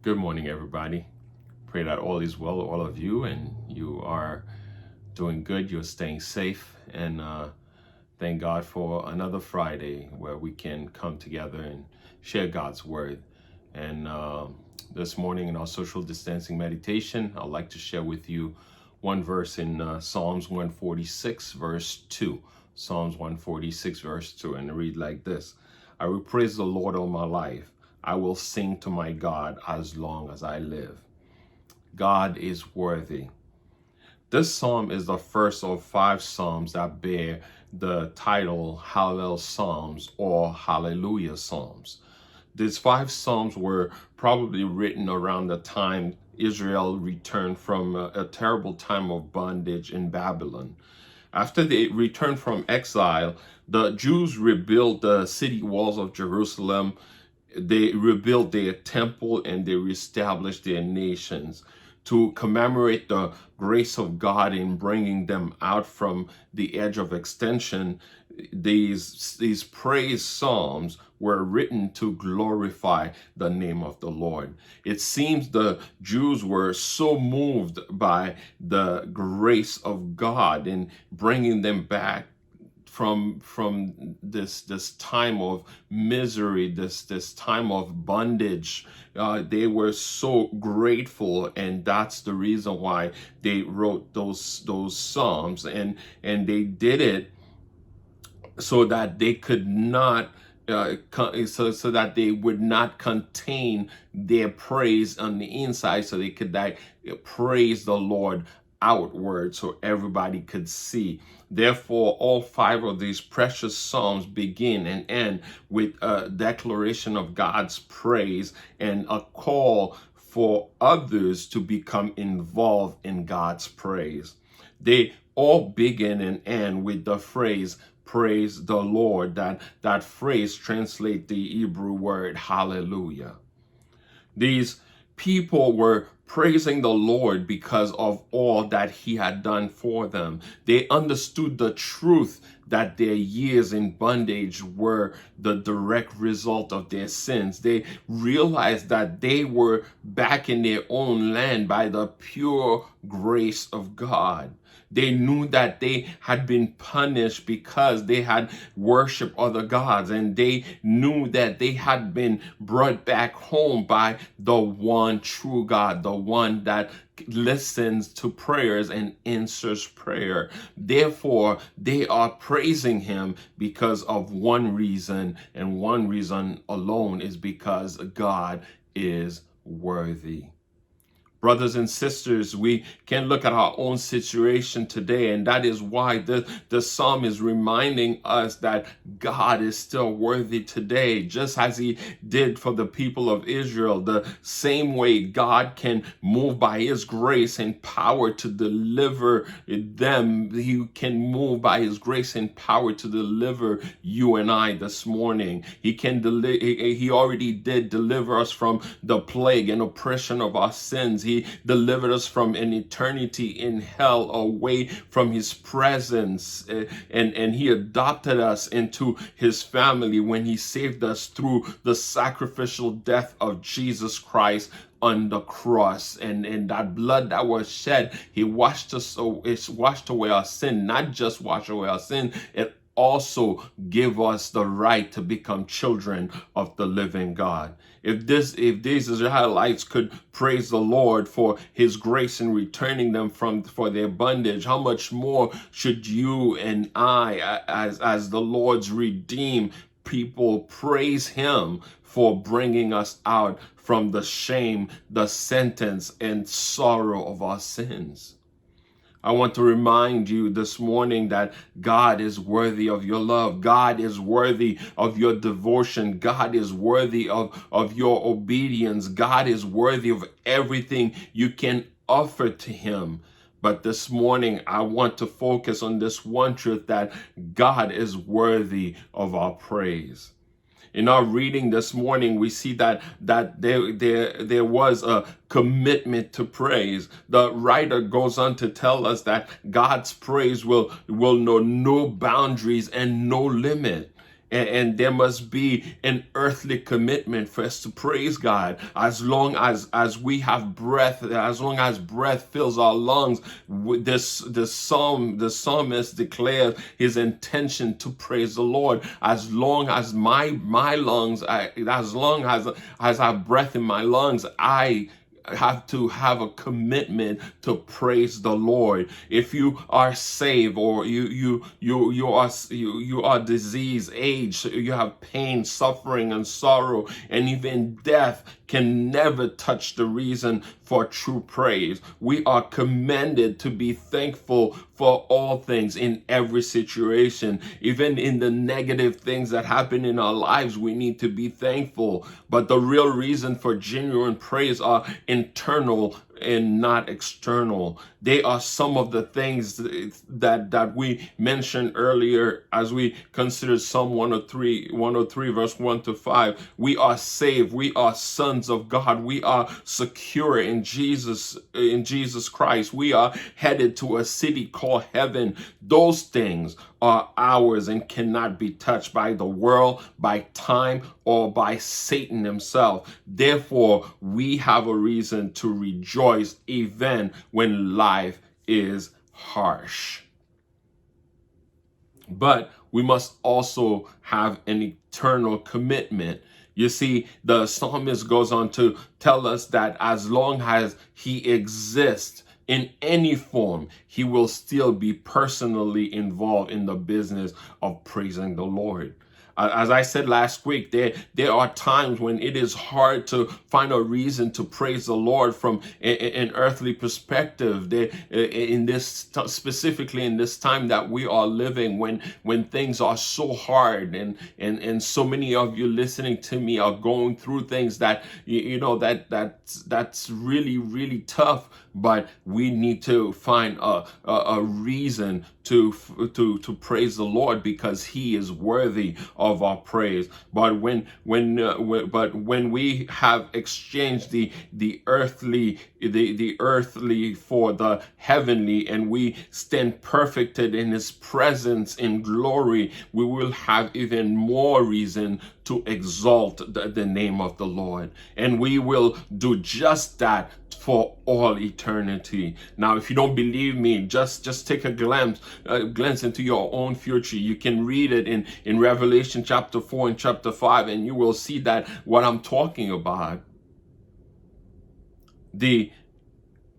Good morning, everybody. Pray that all is well, all of you, and you are doing good. You're staying safe, and thank God for another Friday where we can come together and share God's word. And this morning in our social distancing meditation, I'd like to share with you one verse in Psalms 146, verse 2. Psalms 146, verse 2, and read like this: I will praise the Lord all my life. I will sing to my God as long as I live. God is worthy. This psalm is the first of 5 psalms that bear the title Hallel Psalms or Hallelujah Psalms. These 5 psalms were probably written around the time Israel returned from a terrible time of bondage in Babylon. After they returned from exile, the Jews rebuilt the city walls of Jerusalem. They rebuilt their temple and they reestablished their nations to commemorate the grace of God in bringing them out from the edge of extinction. These praise psalms were written to glorify the name of the Lord. It seems the Jews were so moved by the grace of God in bringing them back from this time of misery, this time of bondage. They were so grateful, and that's the reason why they wrote those psalms, and they did it so that they could not so that they would not contain their praise on the inside, so they could praise the Lord outward so everybody could see. Therefore, all 5 of these precious psalms begin and end with a declaration of God's praise and a call for others to become involved in God's praise. They all begin and end with the phrase, praise the Lord. That phrase translates the Hebrew word hallelujah. These people were praising the Lord because of all that he had done for them. They understood the truth that their years in bondage were the direct result of their sins. They realized that they were back in their own land by the pure grace of God. They knew that they had been punished because they had worshiped other gods, and they knew that they had been brought back home by the one true God, the one that listens to prayers and answers prayer. Therefore, they are praising him because of one reason, and one reason alone is because God is worthy. Brothers and sisters, we can look at our own situation today, and that is why the psalm is reminding us that God is still worthy today, just as he did for the people of Israel. The same way God can move by his grace and power to deliver them, he can move by his grace and power to deliver you and I this morning. He already did deliver us from the plague and oppression of our sins. He delivered us from an eternity in hell, away from his presence, and he adopted us into his family when he saved us through the sacrificial death of Jesus Christ on the cross, and that blood that was shed, he washed away our sin. Not just wash away our sin, it also give us the right to become children of the living God. If these Israelites could praise the Lord for his grace in returning them for their bondage, how much more should you and I, as the Lord's redeemed people, praise him for bringing us out from the shame, the sentence, and sorrow of our sins. I want to remind you this morning that God is worthy of your love. God is worthy of your devotion. God is worthy of your obedience. God is worthy of everything you can offer to him. But this morning, I want to focus on this one truth, that God is worthy of our praise. In our reading this morning, we see that there was a commitment to praise. The writer goes on to tell us that God's praise will know no boundaries and no limit. And there must be an earthly commitment for us to praise God. As long as we have breath, as long as breath fills our lungs, the psalmist declares his intention to praise the Lord. As long as my lungs, as long as I have breath in my lungs, I have to have a commitment to praise the Lord. If you are saved, or you are diseased, age, you have pain, suffering, and sorrow, and even death can never touch the reason for true praise. We are commanded to be thankful for all things in every situation. Even in the negative things that happen in our lives, we need to be thankful. But the real reason for genuine praise are internal and not external. They are some of the things that we mentioned earlier as we considered Psalm 103 verse 1 to 5. We are saved. We are sons of God. We are secure in Jesus Christ. We are headed to a city called heaven. Those things are ours and cannot be touched by the world, by time, or by Satan himself. Therefore, we have a reason to rejoice even when life is harsh. But we must also have an eternal commitment. You see, the psalmist goes on to tell us that as long as he exists in any form, he will still be personally involved in the business of praising the Lord. As I said last week, there are times when it is hard to find a reason to praise the Lord from an earthly perspective. Specifically in this time that we are living, when things are so hard, and so many of you listening to me are going through things that that's really, really tough. But we need to find a reason to praise the Lord, because He is worthy of our praise. But when we have exchanged the earthly for the heavenly, and we stand perfected in His presence in glory, we will have even more reason to exalt the name of the Lord, and we will do just that for all eternity. Now, if you don't believe me, just take a glance into your own future. You can read it in Revelation chapter 4 and chapter 5, and you will see that what I'm talking about. The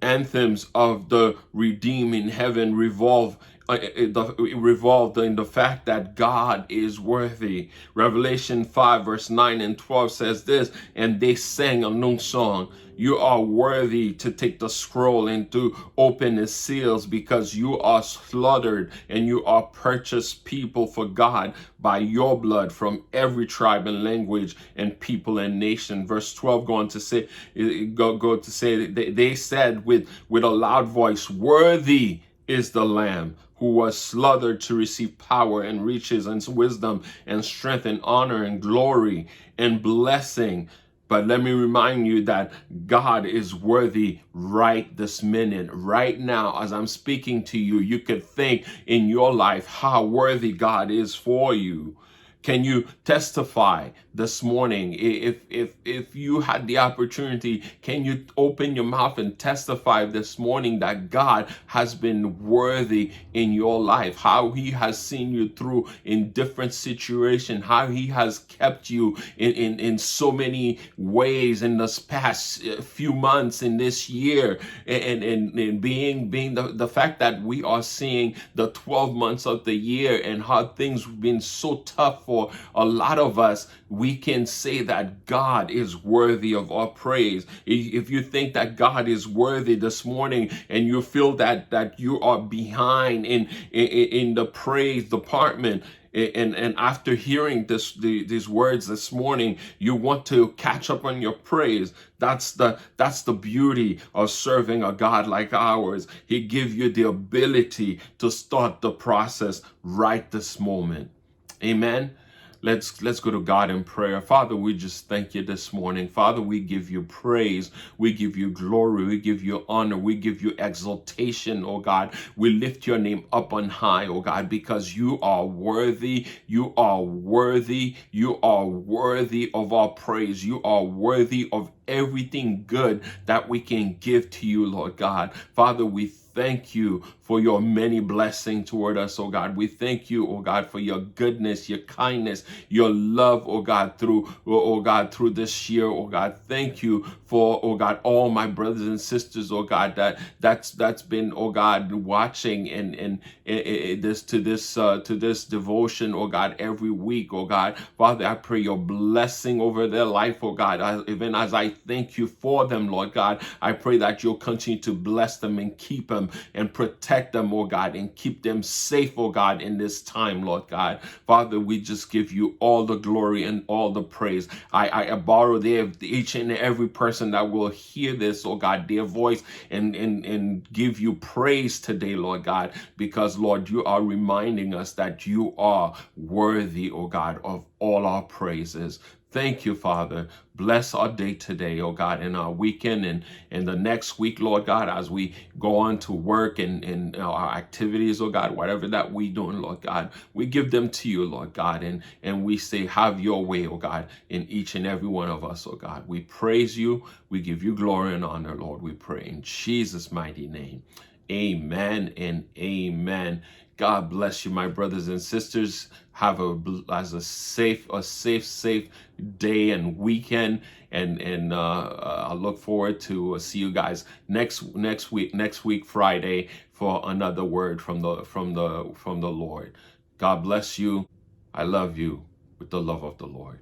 anthems of the redeemed in heaven revolved in the fact that God is worthy. Revelation 5 verse 9 and 12 says this: and they sang a new song. You are worthy to take the scroll and to open its seals, because you are slaughtered and you are purchased people for God by your blood from every tribe and language and people and nation. Verse 12 go to say they said with a loud voice, worthy is the Lamb who was slaughtered to receive power and riches and wisdom and strength and honor and glory and blessing. But let me remind you that God is worthy right this minute, right now, as I'm speaking to you. You could think in your life how worthy God is for you. Can you testify this morning? If you had the opportunity, can you open your mouth and testify this morning that God has been worthy in your life, how He has seen you through in different situations, how He has kept you in so many ways in this past few months, in this year, and being the fact that we are seeing the 12 months of the year and how things have been so tough for a lot of us. We can say that God is worthy of our praise. If you think that God is worthy this morning, and you feel that you are behind in the praise department, and after hearing these words this morning, you want to catch up on your praise. That's the beauty of serving a God like ours. He gives you the ability to start the process right this moment. Amen. Let's go to God in prayer. Father, we just thank you this morning. Father, we give you praise. We give you glory. We give you honor. We give you exaltation, oh God. We lift your name up on high, oh God, because you are worthy. You are worthy. You are worthy of our praise. You are worthy of everything good that we can give to you, Lord God. Father, we thank you for your many blessings toward us, oh God. We thank you, oh God, for your goodness, your kindness, your love, oh God, through this year, oh God. Thank you for, oh God, all my brothers and sisters, oh God, that's been, oh God, watching and this to this devotion, oh God, every week, oh God. Father, I pray your blessing over their life, oh God. Even as I thank you for them, Lord God, I pray that you'll continue to bless them and keep them and protect them, oh God, and keep them safe, oh God, in this time, Lord God. Father, we just give you all the glory and all the praise. I borrow there each and every person that will hear this, oh God, their voice and give you praise today, Lord God, because, Lord, you are reminding us that you are worthy, oh God, of all our praises. Thank you, Father. Bless our day today, oh God, and our weekend and the next week, Lord God, as we go on to work and our activities, oh God, whatever that we doing, Lord God, we give them to you, Lord God, and we say, have your way, oh God, in each and every one of us, oh God. We praise you. We give you glory and honor, Lord. We pray in Jesus' mighty name. Amen and amen. God bless you, my brothers and sisters. Have a safe day and weekend, and I look forward to see you guys next week Friday for another word from the Lord. God bless you. I love you with the love of the Lord.